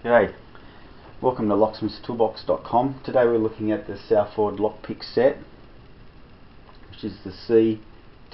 G'day, welcome to locksmithstoolbox.com. Today we're looking at the SouthOrd lockpick set, which is the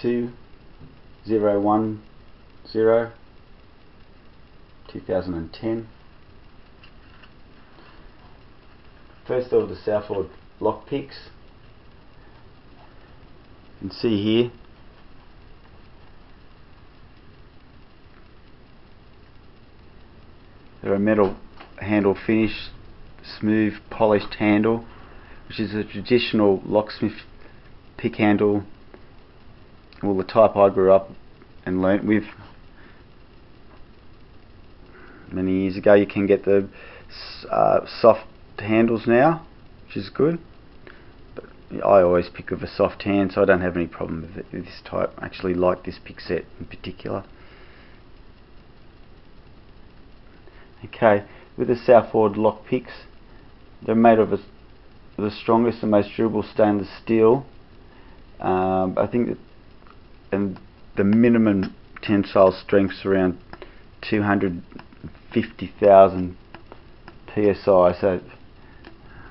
C2010 2010. First of all, the SouthOrd lockpicks. You can see here they're a metal handle finish, smooth polished handle, which is a traditional locksmith pick handle, well, the type I grew up and learnt with many years ago. You can get the soft handles now, which is good, but I always pick with a soft hand, so I don't have any problem with this type. I actually like this pick set in particular. Okay, with the SouthOrd lockpicks, they're made of the strongest and most durable stainless steel. I think that, and the minimum tensile strength's around 250,000 psi, so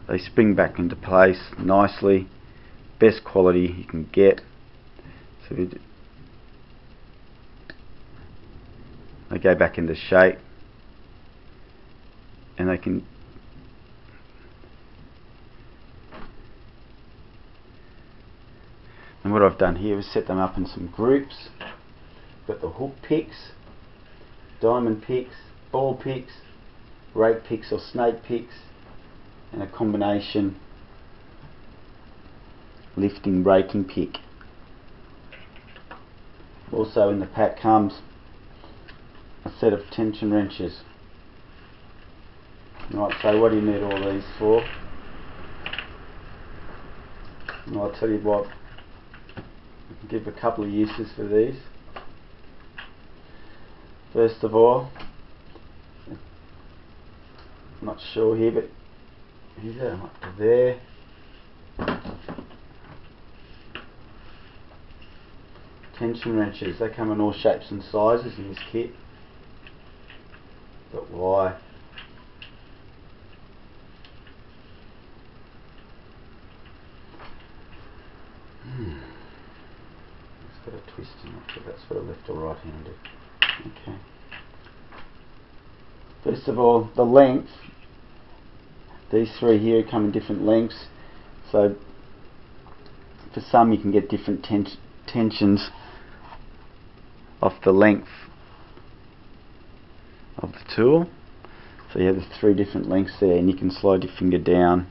they spring back into place nicely. Best quality you can get. So they go back into shape, and they can and what I've done here is set them up in some groups. Got the hook picks, diamond picks, ball picks, rake picks or snake picks, and a combination lifting raking pick. Also in the pack comes a set of tension wrenches. Right, so what do you need all these for? And I'll tell you what, I can give a couple of uses for these. First of all, I'm not sure here, but here's up to there. Tension wrenches, they come in all shapes and sizes in this kit. But why? It's got a twist in it, but that's for the left or right handed. Okay. First of all, the length. These three here come in different lengths, so for some you can get different tensions off the length of the tool. So you have the three different lengths there, and you can slide your finger down,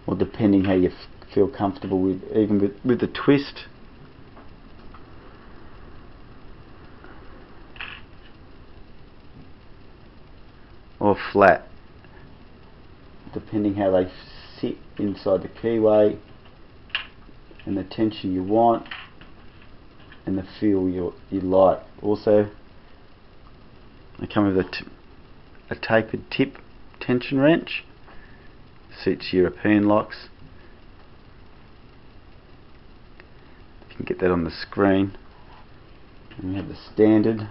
or depending how you feel comfortable with, even with the twist. Or flat, depending how they sit inside the keyway, and the tension you want, and the feel you like. Also, they come with a tapered tip tension wrench. Suits European locks. You can get that on the screen. And we have the standard.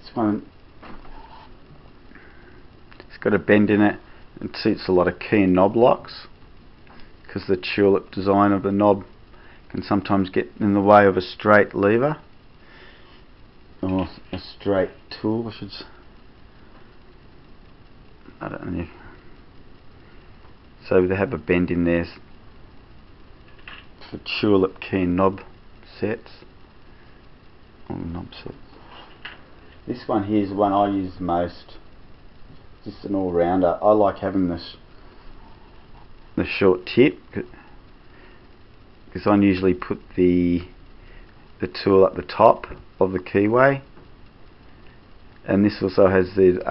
This one, it's got a bend in it and suits a lot of key and knob locks, because the tulip design of the knob can sometimes get in the way of a straight lever or a straight tool. I don't know. So they have a bend in there for tulip key and knob sets. This one here is the one I use most. Just an all-rounder. I like having the short tip, because I usually put the tool at the top of the keyway, and this also has the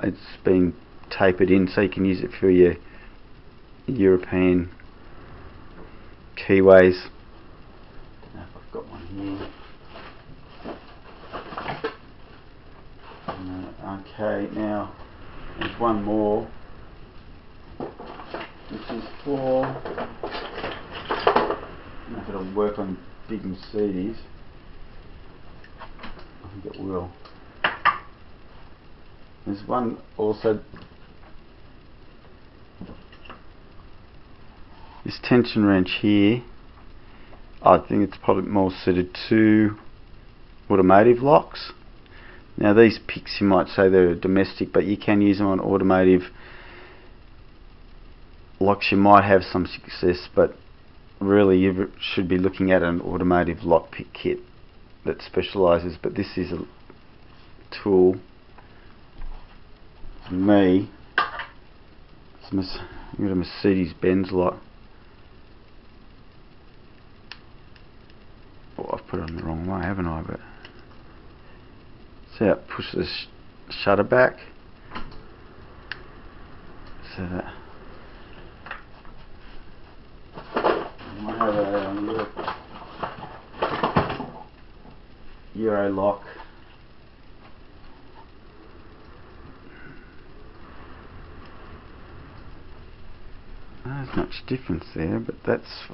it's been tapered in, so you can use it for your European keyways. I don't know if I've got one here. Okay, now There's one more, which is for, I don't know if it'll work on big Mercedes. I think it will. There's one also, this tension wrench here, I think it's probably more suited to automotive locks. Now these picks, you might say they're domestic, but you can use them on automotive locks. You might have some success, but really you should be looking at an automotive lockpick kit that specialises. But this is a tool for me. It's a Mercedes-Benz lock. Oh, I've put it on the wrong way, haven't I? But see how it pushes the shutter back. So that I might have a Euro lock. Not as much difference there, but that's.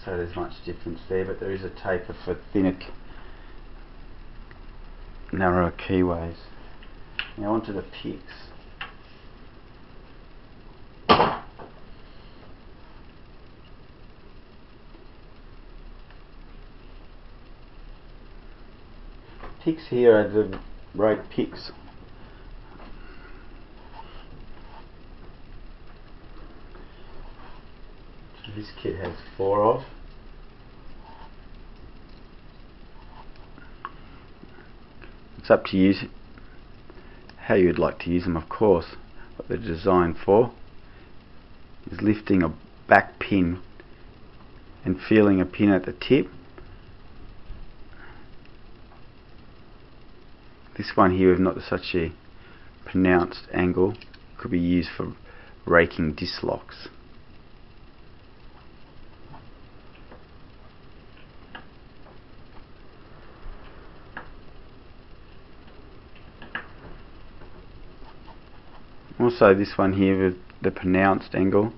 So there's much difference there, but there is a taper for thinner, narrower keyways. Now onto the picks. Picks here are the rate picks. This kit has 4 of. It's up to you how you'd like to use them, of course. What they're designed for is lifting a back pin and feeling a pin at the tip. This one here with not such a pronounced angle could be used for raking disc locks. Also this one here with the pronounced angle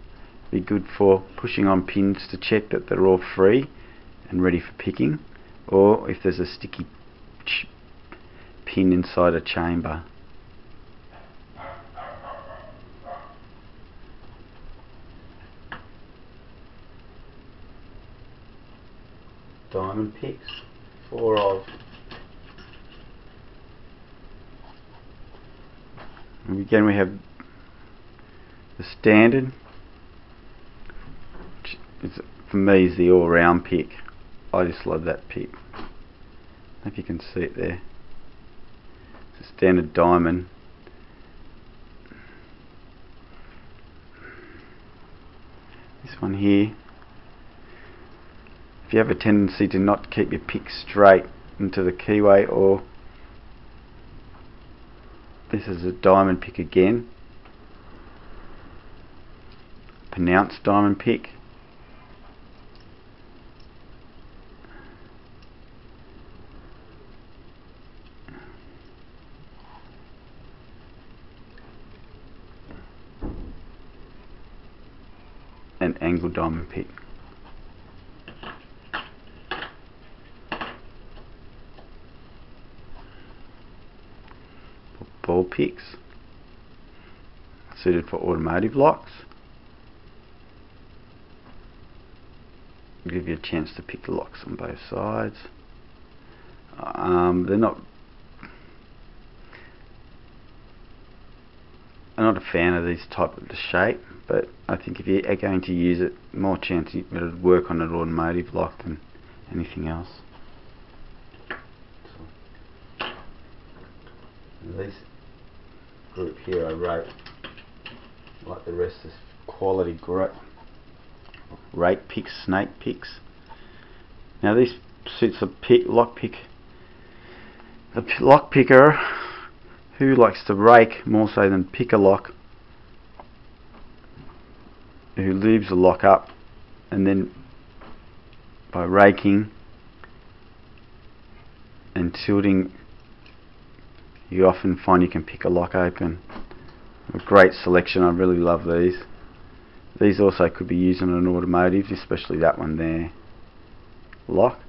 be good for pushing on pins to check that they're all free and ready for picking, or if there's a sticky pin inside a chamber. Diamond picks, 4 of. And again we have the standard, which is, for me, is the all-round pick. I just love that pick. I don't know if you can see it there. It's a standard diamond. This one here, if you have a tendency to not keep your pick straight into the keyway, or this is a diamond pick again, pronounced diamond pick. An angled diamond pick. Ball picks, suited for automotive locks. Give you a chance to pick the locks on both sides. I'm not a fan of this type of the shape, but I think if you are going to use it, more chance it would work on an automotive lock than anything else. This group here I rate, like the rest, is quality rake picks, snake picks. Now this suits a lock picker who likes to rake more so than pick a lock, who leaves the lock up and then by raking and tilting, you often find you can pick a lock open. A great selection. I really love these. These also could be used on an automotive, especially that one there. Lock.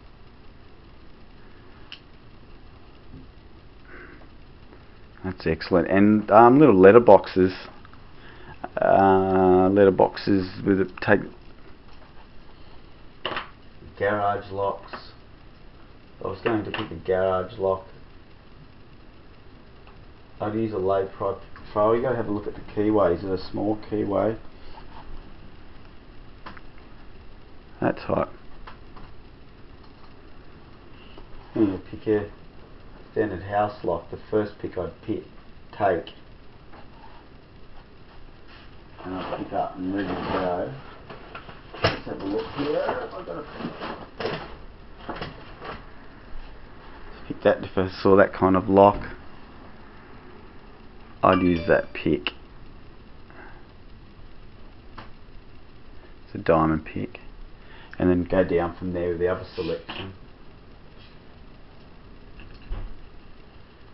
That's excellent. And little letter boxes. With it, take garage locks. I was going to pick a garage lock. I'd use a low profile. You got to have a look at the keyway. Is it a small keyway? That's hot. I'm going to pick a standard house lock. The first pick I'd take, and I'll pick up and ready to go. Let's have a look here. I've got to pick that. If I saw that kind of lock, I'd use that pick. It's a diamond pick, and then go down from there with the other selection.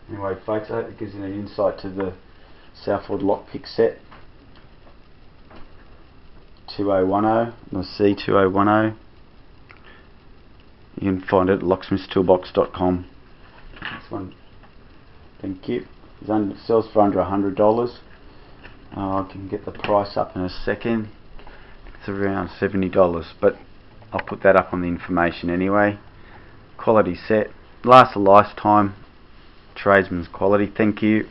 Anyway folks, I hope it gives you an insight to the SouthOrd lockpick set 2010, the C2010. You can find it at locksmithstoolbox.com. This one, thank you. It sells for under $100. I can get the price up in a second. It's around $70, but I'll put that up on the information anyway. Quality set, lasts a lifetime. Tradesman's quality. Thank you.